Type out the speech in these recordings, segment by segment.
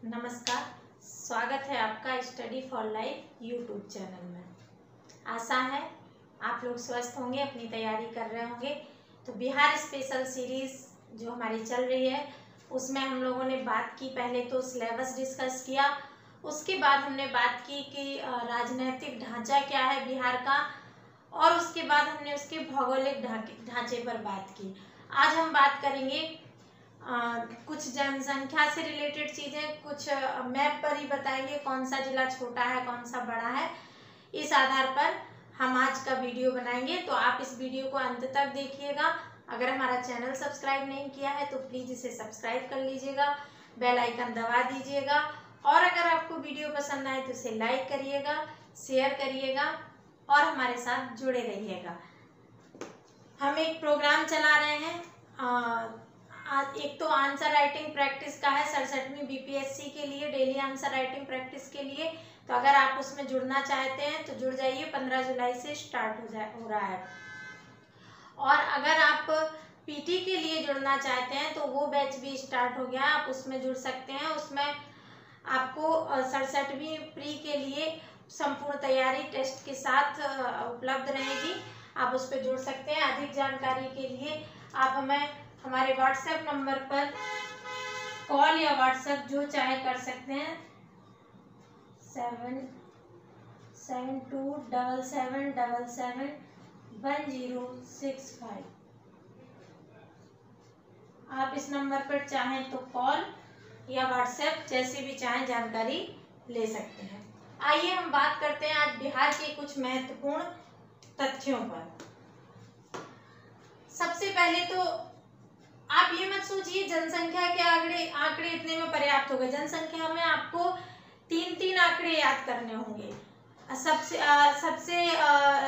नमस्कार, स्वागत है आपका study for life YouTube channel में। आशा है आप लोग स्वस्थ होंगे, अपनी तैयारी कर रहे होंगे। तो बिहार स्पेशल सीरीज़ जो हमारी चल रही है उसमें हम लोगों ने बात की, पहले तो सिलेबस डिस्कस किया, उसके बाद हमने बात की कि राजनीतिक ढांचा क्या है बिहार का, और उसके बाद हमने उसके भौगोलिक ढांचे पर बात की। आज हम बात करेंगे कुछ जनसंख्या से रिलेटेड चीज़ें, कुछ मैप पर ही बताएंगे कौन सा जिला छोटा है कौन सा बड़ा है। इस आधार पर हम आज का वीडियो बनाएंगे, तो आप इस वीडियो को अंत तक देखिएगा। अगर हमारा चैनल सब्सक्राइब नहीं किया है तो प्लीज़ इसे सब्सक्राइब कर लीजिएगा, बेल आइकन दबा दीजिएगा, और अगर आपको वीडियो पसंद आए तो इसे लाइक करिएगा, शेयर करिएगा और हमारे साथ जुड़े रहिएगा। हम एक प्रोग्राम चला रहे हैं, एक तो आंसर राइटिंग प्रैक्टिस का है 67वीं बीपीएससी के लिए, डेली आंसर राइटिंग प्रैक्टिस के लिए। तो अगर आप उसमें जुड़ना चाहते हैं तो जुड़ जाइए, 15 जुलाई से स्टार्ट हो रहा है। और अगर आप पीटी के लिए जुड़ना चाहते हैं तो वो बैच भी स्टार्ट हो गया है, आप उसमें जुड़ सकते हैं। उसमें आपको 67वीं प्री के लिए संपूर्ण तैयारी टेस्ट के साथ उपलब्ध रहेगी, आप उस पर जुड़ सकते हैं। अधिक जानकारी के लिए आप हमें हमारे व्हाट्सएप नंबर पर कॉल या व्हाट्सएप जो चाहे कर सकते हैं, 7727771065। आप इस नंबर पर चाहें तो कॉल या व्हाट्सएप जैसे भी चाहें जानकारी ले सकते हैं। आइए हम बात करते हैं आज बिहार के कुछ महत्वपूर्ण तथ्यों पर। सबसे पहले तो आप ये मत सोचिए जनसंख्या के आंकड़े इतने में पर्याप्त हो गए। जनसंख्या में आपको तीन आंकड़े याद करने होंगे। सबसे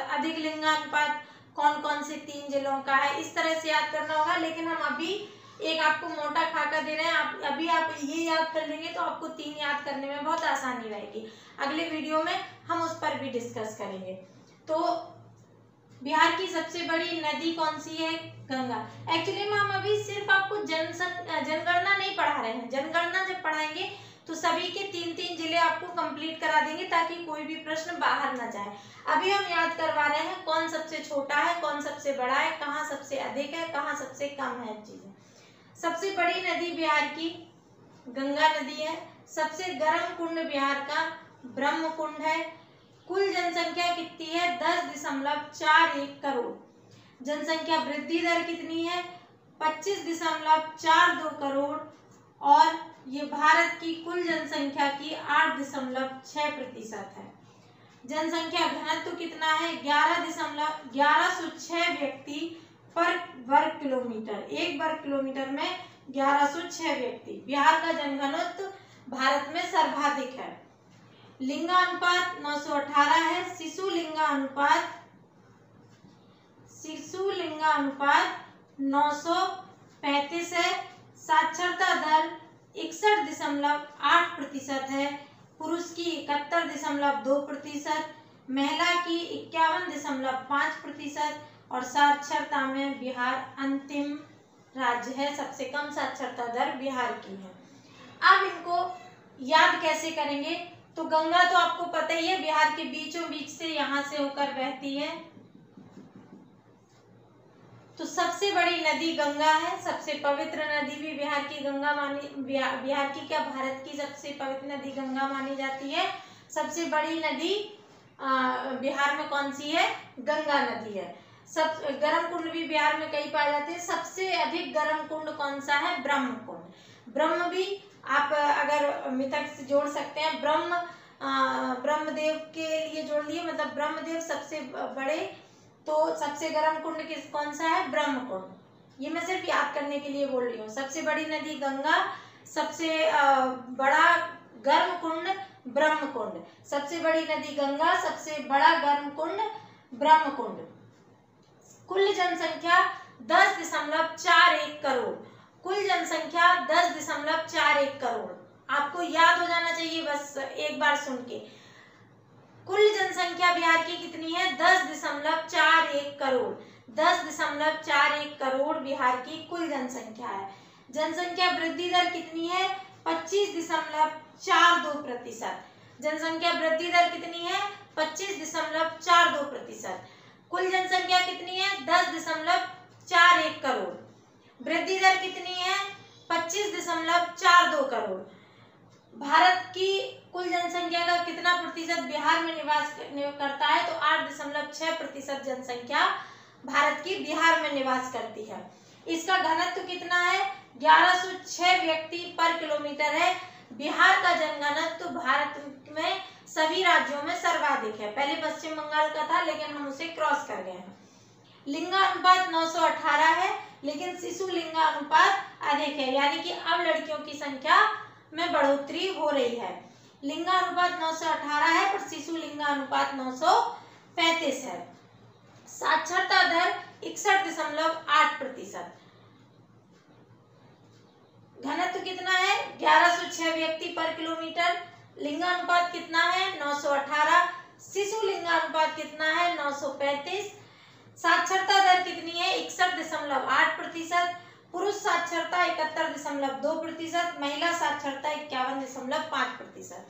अधिक लिंगानुपात कौन कौन से 3 जिलों का है, इस तरह से याद करना होगा। लेकिन हम अभी एक आपको मोटा खाका दे रहे हैं, अभी आप ये याद कर लेंगे तो आपको 3 याद करने में बहुत आसानी रहेगी। अगले वीडियो में हम उस पर भी डिस्कस करेंगे। तो बिहार की सबसे बड़ी नदी कौन सी है? गंगा। एक्चुअली में हम अभी सिर्फ आपको जनगणना नहीं पढ़ा रहे हैं। जनगणना जब पढ़ाएंगे तो सभी के 3-3 जिले आपको कंप्लीट करा देंगे ताकि कोई भी प्रश्न बाहर ना जाए। अभी हम याद करवा रहे हैं कौन सबसे छोटा है, कौन सबसे बड़ा है, कहाँ सबसे अधिक है, कहाँ सबसे कम है चीजें। सबसे बड़ी नदी बिहार की गंगा नदी है। सबसे गर्म कुंड बिहार का ब्रह्म कुंड है। कुल जनसंख्या कितनी है? 10.41 करोड़। जनसंख्या वृद्धि दर कितनी है? 25.42 करोड़। और ये भारत की कुल जनसंख्या की 8.6% है। जनसंख्या घनत्व कितना है? 1106 व्यक्ति पर वर्ग किलोमीटर। 1 वर्ग किलोमीटर में 1106 व्यक्ति। बिहार का जनघनत्व भारत में सर्वाधिक है। लिंगानुपात 918 है। शिशु लिंगानुपात 935 है। साक्षरता दर 61.8% है। पुरुष की 71.2%, महिला की 51.5%, और साक्षरता में बिहार अंतिम राज्य है। सबसे कम साक्षरता दर बिहार की है। अब इनको याद कैसे करेंगे? तो गंगा तो आपको पता ही है, बिहार के बीचों बीच से यहाँ से होकर बहती है। तो सबसे बड़ी नदी गंगा है। सबसे पवित्र नदी भी बिहार की गंगा बिहार की क्या, भारत की सबसे पवित्र नदी गंगा मानी जाती है। सबसे बड़ी नदी बिहार में कौन सी है? गंगा नदी है। गर्म कुंड भी बिहार में कई पाए जाते हैं। सबसे अधिक गर्म कुंड कौन सा है? ब्रह्म कुंड। ब्रह्म भी आप अगर मिथक से जोड़ सकते हैं, ब्रह्मदेव के लिए जोड़ लिए, मतलब ब्रह्मदेव सबसे बड़े। तो सबसे गर्म कुंड कौन सा है? ब्रह्म कुंड। ये मैं सिर्फ याद करने के लिए बोल रही हूँ। सबसे बड़ी नदी गंगा, सबसे बड़ा गर्म कुंड ब्रह्म कुंड। सबसे बड़ी नदी गंगा, सबसे बड़ा गर्म कुंड ब्रह्म कुंड। कुल जनसंख्या 10.41 करोड़। कुल जनसंख्या 10.41 करोड़। आपको याद हो जाना चाहिए बस एक बार सुन के। कुल जनसंख्या बिहार की कितनी है? 10.41 करोड़। 10.41 करोड़ बिहार की कुल जनसंख्या है। जनसंख्या वृद्धि दर कितनी है? 25.42%। जनसंख्या वृद्धि दर कितनी है? 25.42%। कुल जनसंख्या कितनी है? 10.41 करोड़। वृद्धि दर कितनी है? 25.42 करोड़। भारत की कुल जनसंख्या का कितना प्रतिशत बिहार में निवास करता है? तो 8.6% जनसंख्या भारत की बिहार में निवास करती है। इसका घनत्व कितना है? 1106 व्यक्ति पर किलोमीटर है। बिहार का जनघनत्व भारत में सभी राज्यों में सर्वाधिक है। पहले पश्चिम बंगाल का था, लेकिन हम उसे क्रॉस कर गए हैं। लिंगानुपात 918 है, लेकिन शिशु लिंगानुपात अधिक है, यानी कि अब लड़कियों की संख्या में बढ़ोतरी हो रही है। लिंगानुपात 918 है, पर शिशु लिंगानुपात 935 है। साक्षरता दर 61.8%। घनत्व कितना है? 1106 व्यक्ति पर किलोमीटर। लिंगानुपात कितना है? 918। शिशु लिंगानुपात कितना है? 935। साक्षरता दर कितनी है? 61.8%। पुरुष साक्षरता 71.2%। महिला साक्षरता 51.5%।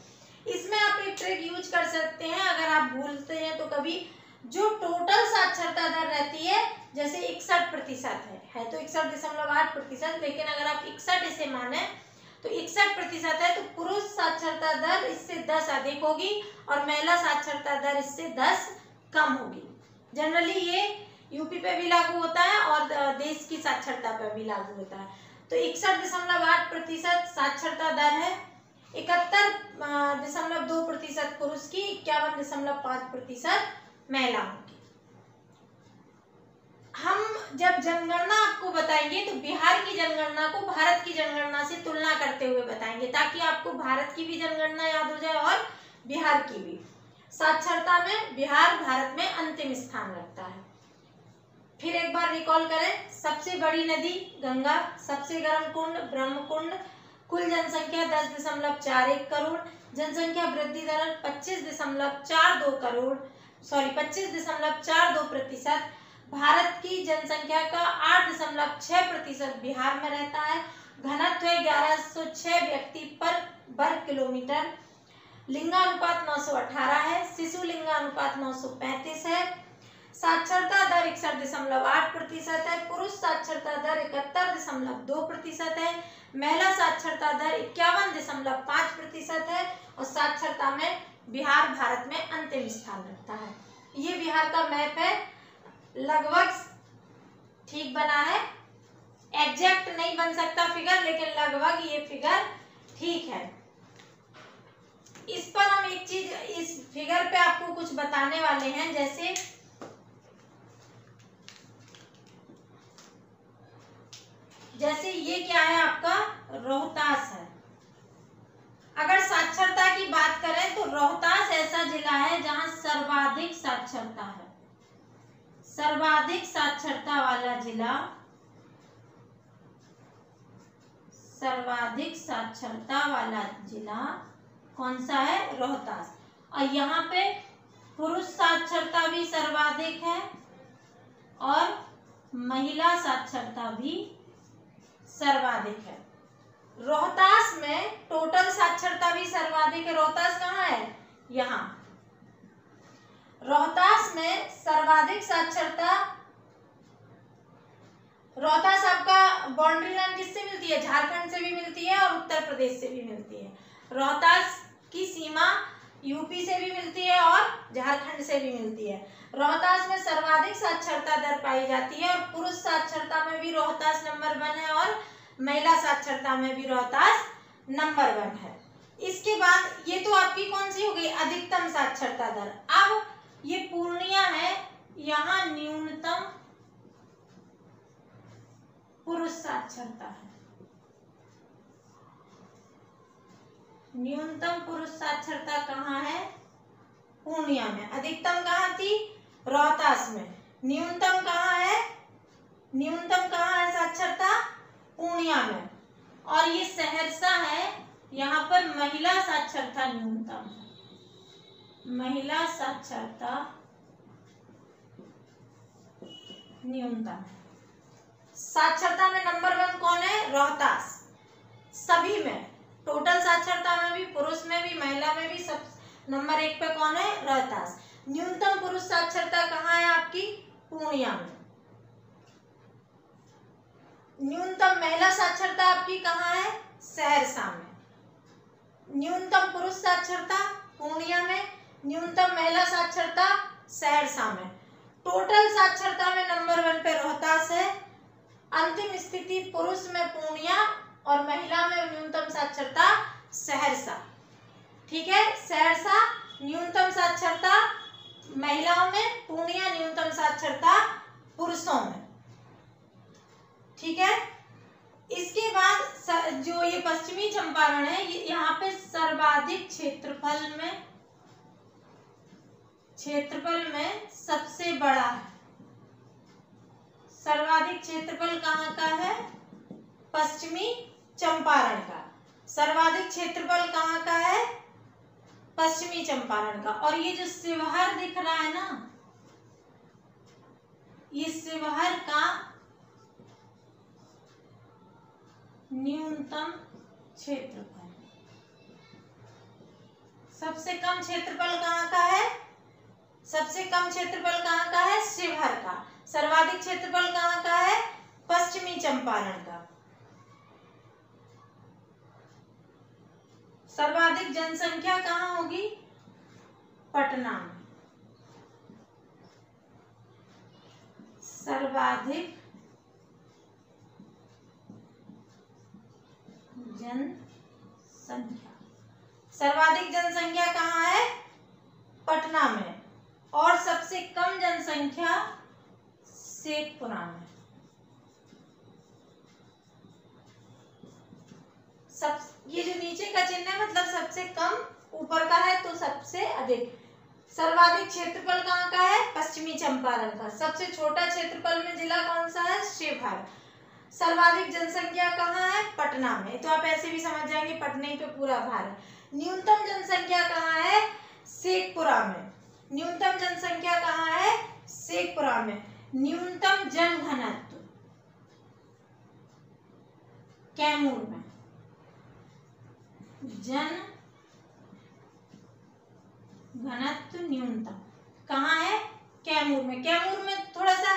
इसमें आप एक ट्रिक यूज कर सकते हैं, अगर आप भूलते हैं तो कभी, जो टोटल साक्षरता दर रहती है, जैसे 61% है तो 61.8%, लेकिन अगर आप 61 इसे माने तो 61% है, तो पुरुष साक्षरता दर इससे 10 अधिक होगी और महिला साक्षरता दर इससे 10 कम होगी। जनरली ये यूपी पे भी लागू होता है और देश की साक्षरता पर भी लागू होता है। तो 61.8% साक्षरता दर है। 71.2% पुरुष की, 51.5% महिलाओं की। हम जब जनगणना आपको बताएंगे तो बिहार की जनगणना को भारत की जनगणना से तुलना करते हुए बताएंगे, ताकि आपको भारत की भी जनगणना याद हो जाए और बिहार की भी। साक्षरता में बिहार भारत में अंतिम स्थान रखता है। फिर एक बार रिकॉल करें। सबसे बड़ी नदी गंगा, सबसे गर्म कुंड ब्रह्मकुंड, कुल जनसंख्या 10.41 करोड़, जनसंख्या वृद्धि दर 25.42%। भारत की जनसंख्या का 8.6% बिहार में रहता है। घनत्व है 1106 व्यक्ति पर वर्ग किलोमीटर। लिंगानुपात 918 है। शिशु लिंगानुपात 935 है। साक्षरता दर 61.8% है। पुरुष साक्षरता दर 71.2% है। महिला साक्षरता दर 51.5% है। और साक्षरता में बिहार भारत में अंतिम स्थान रखता है। ये बिहार का मैप है, लगभग ठीक बना है। एग्जैक्ट नहीं बन सकता फिगर, लेकिन लगभग ये फिगर ठीक है। इस पर हम एक चीज, इस फिगर पे आपको कुछ बताने वाले हैं। जैसे ये क्या है? आपका रोहतास है। अगर साक्षरता की बात करें तो रोहतास ऐसा जिला है जहां सर्वाधिक साक्षरता है। सर्वाधिक साक्षरता वाला जिला, सर्वाधिक साक्षरता वाला जिला कौन सा है? रोहतास। और यहाँ पे पुरुष साक्षरता भी सर्वाधिक है और महिला साक्षरता भी सर्वाधिक है। रोहतास में टोटल साक्षरता भी सर्वाधिक है। रोहतास कहाँ है? यहाँ। रोहतास में सर्वाधिक साक्षरता, रोहतास आपका बाउंड्री लाइन किससे मिलती है? झारखंड से भी मिलती है और उत्तर प्रदेश से भी मिलती है। रोहतास की सीमा यूपी से भी मिलती है और झारखंड से भी मिलती है। रोहतास में सर्वाधिक साक्षरता दर पाई जाती है और पुरुष साक्षरता में भी रोहतास नंबर 1 है और महिला साक्षरता में भी रोहतास नंबर 1 है। इसके बाद ये तो आपकी कौन सी हो गई? अधिकतम साक्षरता दर। अब ये पूर्णिया है, यहाँ न्यूनतम पुरुष साक्षरता है। न्यूनतम पुरुष साक्षरता कहाँ है? पूर्णिया में। अधिकतम कहाँ थी? रोहतास में। न्यूनतम कहाँ है? न्यूनतम कहाँ है साक्षरता? पूर्णिया में। और ये सहरसा है, यहाँ पर महिला साक्षरता न्यूनतम है। महिला साक्षरता न्यूनतम है। साक्षरता में नंबर 1 कौन है? रोहतास। सभी में टोटल साक्षरता में भी, पुरुष में भी, महिला में भी सब नंबर 1 पे कौन है? रोहतास। न्यूनतम पुरुष साक्षरता कहाँ है आपकी? पूर्णिया में। न्यूनतम महिला साक्षरता आपकी कहाँ है? सहरसा में। न्यूनतम पुरुष साक्षरता पूर्णिया में, न्यूनतम महिला साक्षरता सहरसा में। टोटल साक्षरता में नंबर 1 पे रोहतास है। अंतिम स्थिति पुरुष में पूर्णिया और महिला में न्यूनतम साक्षरता सहरसा। ठीक है, सहरसा न्यूनतम साक्षरता महिलाओं में, पूर्णिया न्यूनतम साक्षरता पुरुषों में। ठीक है, इसके बाद जो ये पश्चिमी चंपारण है, यहाँ पे सर्वाधिक क्षेत्रफल में सबसे बड़ा है। सर्वाधिक क्षेत्रफल कहाँ का है? पश्चिमी चंपारण का। सर्वाधिक क्षेत्रफल कहाँ का है? पश्चिमी चंपारण का। और ये जो शिवहर दिख रहा है ना, ये शिवहर का न्यूनतम क्षेत्रफल। सबसे कम क्षेत्रफल कहाँ का है? सबसे कम क्षेत्रफल कहाँ का है? शिवहर का। सर्वाधिक क्षेत्रफल कहाँ का है? पश्चिमी चंपारण का। सर्वाधिक जनसंख्या कहाँ होगी? पटना में। सर्वाधिक जनसंख्या, सर्वाधिक जनसंख्या कहाँ है? पटना में। और सबसे कम जनसंख्या शेखपुरा में। ये जो नीचे का चिन्ह है मतलब सबसे कम, ऊपर का है तो सबसे अधिक। सर्वाधिक क्षेत्रफल कहाँ का है? पश्चिमी चंपारण का। सबसे छोटा क्षेत्रफल में जिला कौन सा है? शिवहर। सर्वाधिक जनसंख्या कहाँ है? पटना में। तो आप ऐसे भी समझ जाएंगे पटना ही पे पूरा भार है। न्यूनतम जनसंख्या कहाँ है? शेखपुरा में। न्यूनतम जनसंख्या कहाँ है? शेखपुरा में। न्यूनतम जनघनत्व कैमूर में। जन घनत्व न्यूनतम कहाँ है? कैमूर में। कैमूर में थोड़ा सा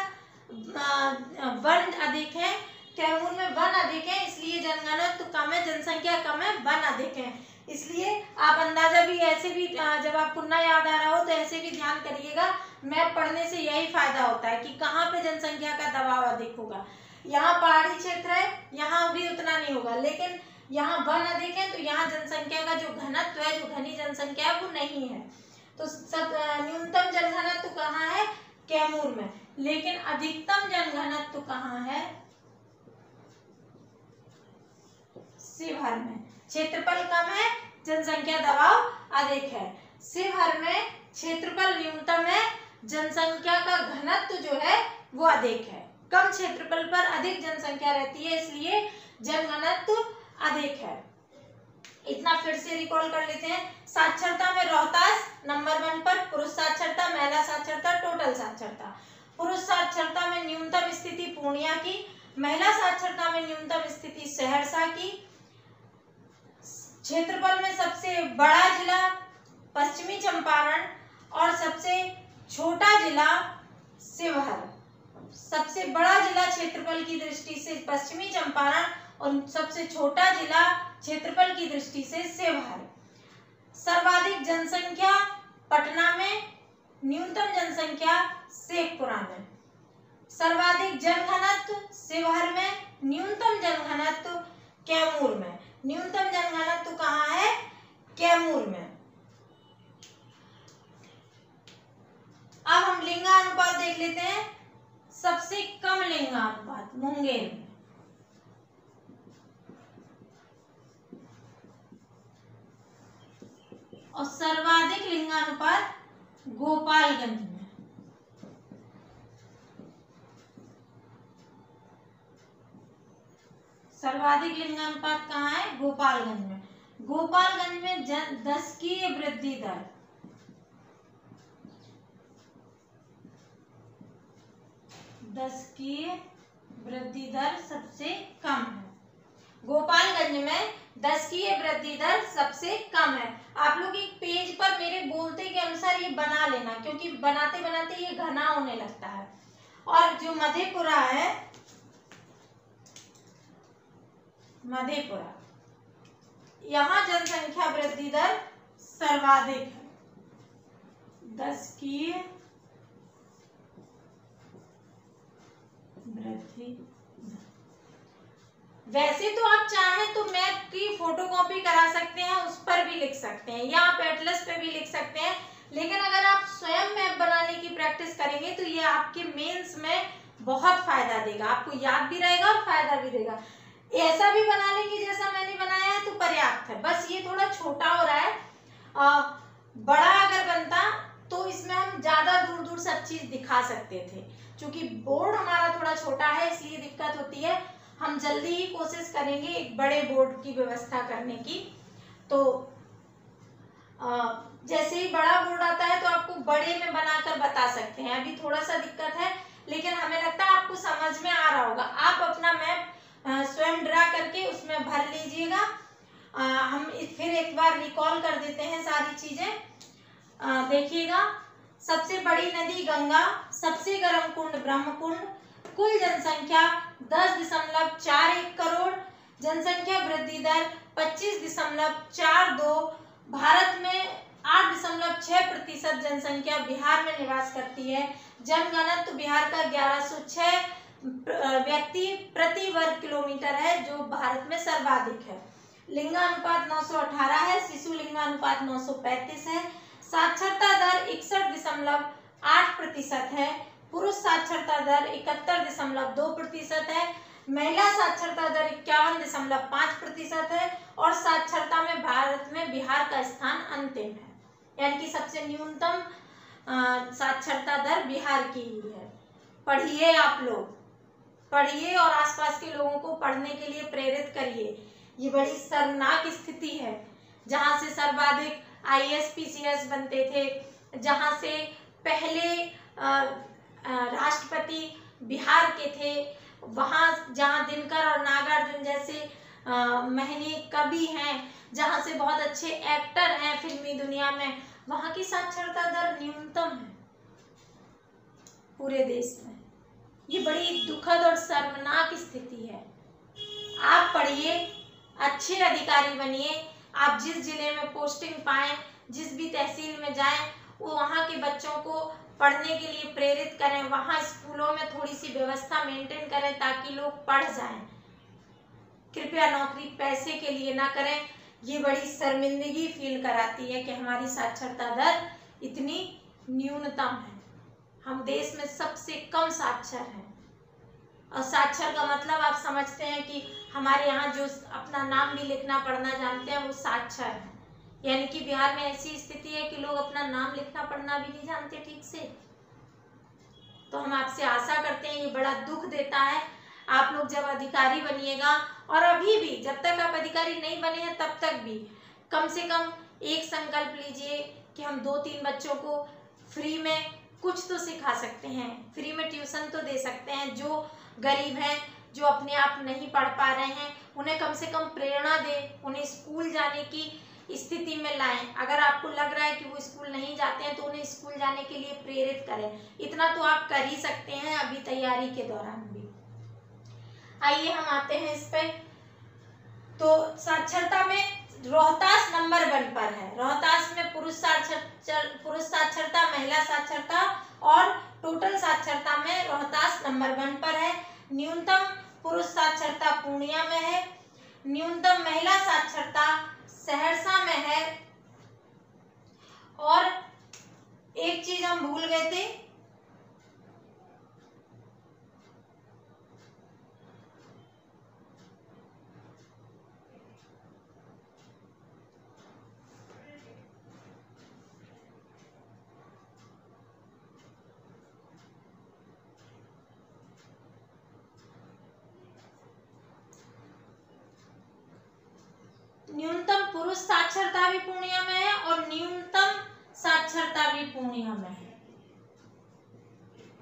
वन अधिक है, कैमूर में वन अधिक है, इसलिए जनघनत्व कम है, जनसंख्या कम है, वन अधिक है। इसलिए आप अंदाजा भी ऐसे भी, जब आपको न याद आ रहा हो तो ऐसे भी ध्यान करिएगा। मैप पढ़ने से यही फायदा होता है कि कहाँ पे जनसंख्या का दबाव अधिक होगा। यहाँ पहाड़ी क्षेत्र है, यहाँ भी उतना नहीं होगा, लेकिन यहाँ वन अधिक है तो यहाँ जनसंख्या का जो घनत्व है, जो घनी जनसंख्या है वो नहीं है। तो सब न्यूनतम जनघनत्व कहाँ है? कैमूर में। लेकिन अधिकतम जनघनत्व कहाँ है? शिवहर में। क्षेत्रफल कम है, जनसंख्या दबाव अधिक है। शिवहर में क्षेत्रफल न्यूनतम है, जनसंख्या का घनत्व जो है वो अधिक है। कम क्षेत्रफल पर अधिक जनसंख्या रहती है, इसलिए जनघनत्व अधिक है। इतना फिर से रिकॉल कर लेते हैं। साक्षरता में रोहतास नंबर 1 पर, पुरुष साक्षरता, महिला साक्षरता, टोटल साक्षरता। पुरुष साक्षरता में न्यूनतम स्थिति पूर्णिया की, महिला साक्षरता में न्यूनतम स्थिति सहरसा की। क्षेत्रफल में सबसे बड़ा जिला पश्चिमी चंपारण और सबसे छोटा जिला शिवहर। सबसे बड़ा जिला क्षेत्रफल की दृष्टि से पश्चिमी चंपारण और सबसे छोटा जिला क्षेत्रफल की दृष्टि से शिवहर। सर्वाधिक जनसंख्या पटना में, न्यूनतम जनसंख्या शेखपुरा में। सर्वाधिक जनघनत्व शिवहर में, न्यूनतम जनघनत्व कैमूर में। न्यूनतम जनघनत्व कहाँ है? कैमूर में। अब हम लिंगानुपात देख लेते हैं। सबसे कम लिंगानुपात मुंगेर में, और सर्वाधिक लिंगानुपात गोपालगंज में। सर्वाधिक लिंगानुपात कहाँ है? गोपालगंज में। गोपालगंज में दशकीय वृद्धि दर, दशकीय वृद्धि दर सबसे कम है। गोपालगंज में 10 की ये वृद्धि दर सबसे कम है। आप लोग एक पेज पर मेरे बोलते के अनुसार ये बना लेना, क्योंकि बनाते बनाते ये घना होने लगता है। और जो मधेपुरा है, मधेपुरा, यहाँ जनसंख्या वृद्धि दर सर्वाधिक है, 10 की वृद्धि। वैसे तो आप चाहें तो मैप की फोटोकॉपी करा सकते हैं, उस पर भी लिख सकते हैं, या आप एटलस पे भी लिख सकते हैं, लेकिन अगर आप स्वयं मैप बनाने की प्रैक्टिस करेंगे तो ये आपके मेंस में बहुत फायदा देगा, आपको याद भी रहेगा और फायदा भी देगा। ऐसा भी बना लेंगे जैसा मैंने बनाया है तो पर्याप्त है। बस ये थोड़ा छोटा हो रहा है, बड़ा अगर बनता तो इसमें हम ज्यादा दूर दूर सब चीज दिखा सकते थे। क्योंकि बोर्ड हमारा थोड़ा छोटा है इसलिए दिक्कत होती है। हम जल्दी ही कोशिश करेंगे एक बड़े बोर्ड की व्यवस्था करने की। तो जैसे ही बड़ा बोर्ड आता है तो आपको बड़े में बनाकर बता सकते हैं। अभी थोड़ा सा दिक्कत है, लेकिन हमें लगता है आपको समझ में आ रहा होगा। आप अपना मैप स्वयं ड्रा करके उसमें भर लीजिएगा। हम फिर एक बार रिकॉल कर देते हैं सारी चीजें। देखिएगा, सबसे बड़ी नदी गंगा, सबसे गर्म कुंड ब्रह्मकुंड, कुल जनसंख्या 10.41 करोड़, जनसंख्या वृद्धि दर 25.42, भारत में 8.6% जनसंख्या बिहार में निवास करती है। जनघनत्व बिहार का 1106 व्यक्ति प्रति वर्ग किलोमीटर है, जो भारत में सर्वाधिक है। लिंगानुपात 918 है, शिशु लिंगानुपात 935 है। साक्षरता दर 61.8% है, पुरुष साक्षरता दर 71.2% है, महिला साक्षरता दर 51.5% है, और साक्षरता में भारत में बिहार का स्थान अंतिम है, यानी कि सबसे न्यूनतम साक्षरता दर बिहार की ही है। पढ़िए, आप लोग पढ़िए और आसपास के लोगों को पढ़ने के लिए प्रेरित करिए। ये बड़ी शर्मनाक स्थिति है, जहां से सर्वाधिक IAS PCS बनते थे, जहां से पहले राष्ट्रपति बिहार के थे, वहां जहां दिनकर और नागार्जुन जैसे महनीय कवि हैं, जहां से बहुत अच्छे एक्टर हैं फिल्मी दुनिया में, वहां की साक्षरता दर न्यूनतम है पूरे देश में। ये बड़ी दुखद और शर्मनाक स्थिति है। आप पढ़िए, अच्छे अधिकारी बनिए, आप जिस जिले में पोस्टिंग पाएं, जिस भी तहसील में जाएं, वो वहाँ के बच्चों को पढ़ने के लिए प्रेरित करें, वहाँ स्कूलों में थोड़ी सी व्यवस्था मेंटेन करें ताकि लोग पढ़ जाएं। कृपया नौकरी पैसे के लिए ना करें। ये बड़ी शर्मिंदगी फील कराती है कि हमारी साक्षरता दर इतनी न्यूनतम है। हम देश में सबसे कम साक्षर हैं, और साक्षर का मतलब आप समझते हैं कि हमारे यहाँ जो अपना नाम भी लिखना पढ़ना जानते हैं वो साक्षर है, यानी कि बिहार में ऐसी स्थिति है कि लोग अपना नाम लिखना पढ़ना भी नहीं जानते ठीक से। तो हम आपसे आशा करते हैं, ये बड़ा दुख देता है। आप लोग जब अधिकारी बनिएगा, और अभी भी जब तक आप अधिकारी नहीं बने हैं तब तक भी कम से कम एक संकल्प लीजिए कि हम 2-3 बच्चों को फ्री में कुछ तो सिखा सकते हैं, फ्री में ट्यूशन तो दे सकते हैं। जो गरीब हैं, जो अपने आप नहीं पढ़ पा रहे हैं, उन्हें कम से कम प्रेरणा दें, उन्हें स्कूल जाने की स्थिति में लाएं। अगर आपको लग रहा है कि वो स्कूल नहीं जाते हैं तो उन्हें स्कूल जाने के लिए प्रेरित करें। इतना तो आप कर ही सकते हैं अभी तैयारी के दौरान भी। आइए हम आते हैं इस पे। तो साक्षरता में रोहतास नंबर 1 पर है। रोहतास में पुरुष साक्षरता, महिला साक्षरता और टोटल साक्षरता में रोहतास नंबर 1 पर है। न्यूनतम पुरुष साक्षरता पूर्णिया में है, न्यूनतम महिला साक्षरता सहरसा में है। और एक चीज हम भूल गए थे, न्यूनतम पुरुष साक्षरता भी पूर्णिया में है और न्यूनतम साक्षरता भी पूर्णिया में है।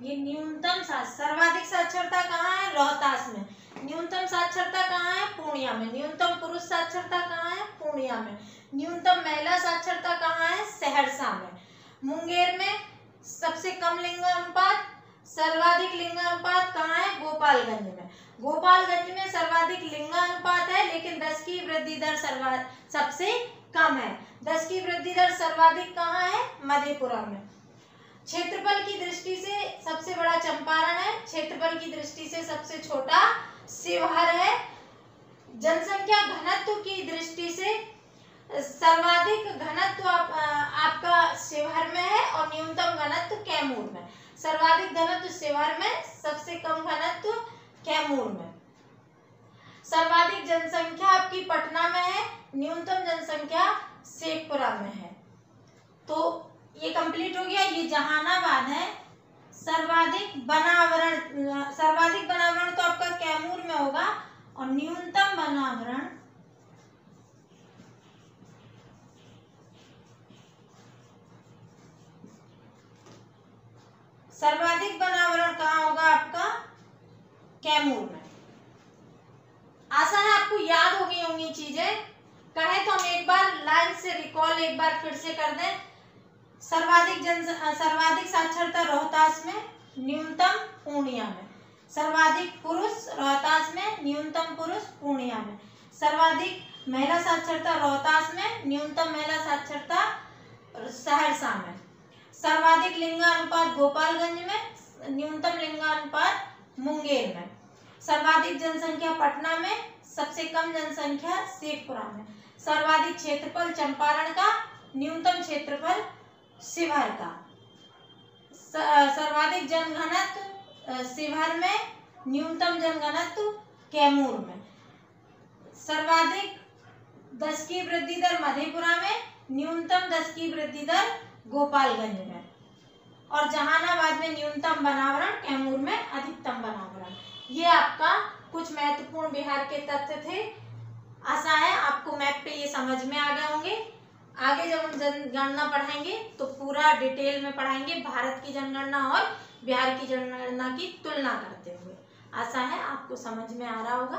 ये न्यूनतम सर्वाधिक साक्षरता कहाँ है? रोहतास में। न्यूनतम साक्षरता कहाँ है? पूर्णिया। पूर्णिया में। न्यूनतम पुरुष साक्षरता कहाँ है? पूर्णिया में। न्यूनतम महिला साक्षरता कहाँ है? सहरसा में। मुंगेर में सबसे कम लिंगानुपात, सर्वाधिक लिंगानुपात कहाँ है? गोपालगंज में। गोपालगंज में सर्वाधिक लिंगानुपात है, लेकिन 10 की वृद्धि दर सबसे कम है। 10 की वृद्धि दर सर्वाधिक कहाँ है? मधेपुरा में। क्षेत्रफल की दृष्टि से सबसे बड़ा चंपारण है, क्षेत्रफल की दृष्टि से सबसे छोटा शिवहर है। जनसंख्या घनत्व की दृष्टि से सर्वाधिक घनत्व आपका शिवहर में है और न्यूनतम घनत्व कैमूर में। सर्वाधिक घनत्व शिवहर में, सबसे कम घनत्व कैमूर में। सर्वाधिक जनसंख्या आपकी पटना में है, न्यूनतम जनसंख्या शेखपुरा में है। तो ये कंप्लीट हो गया। ये जहानाबाद है। सर्वाधिक बनावरण तो आपका कैमूर में होगा और न्यूनतम बनावरण सर्वाधिक बनावरण कहाँ होगा? आपका कैमूर में। आशा है आपको याद हो गई होंगी चीजें। कहे तो हम एक बार लाइन से रिकॉल एक बार फिर से कर दें। सर्वाधिक साक्षरता रोहतास में, न्यूनतम पूर्णिया में। सर्वाधिक पुरुष रोहतास में, न्यूनतम पुरुष पूर्णिया में। सर्वाधिक महिला साक्षरता रोहतास में, न्यूनतम महिला साक्षरता सहरसा में। सर्वाधिक लिंगानुपात गोपालगंज में, न्यूनतम लिंगानुपात मुंगेर में। सर्वाधिक जनसंख्या पटना में, सबसे कम जनसंख्या शेखपुरा में। सर्वाधिक क्षेत्रफल चंपारण का, न्यूनतम क्षेत्रफल शिवहर का। सर्वाधिक जनघनत्व शिवहर में, न्यूनतम जनघनत्व कैमूर में। सर्वाधिक 10 की वृद्धि दर मधेपुरा में, न्यूनतम 10 की वृद्धि दर गोपालगंज में। और जहानाबाद में न्यूनतम बनावरण, कैमूर में अधिकतम बनावरण। ये आपका कुछ महत्वपूर्ण बिहार के तथ्य थे। आशा है आपको मैप पे ये समझ में आ गए होंगे। आगे जब हम जनगणना पढ़ाएंगे तो पूरा डिटेल में पढ़ाएंगे, भारत की जनगणना और बिहार की जनगणना की तुलना करते हुए। आशा है आपको समझ में आ रहा होगा।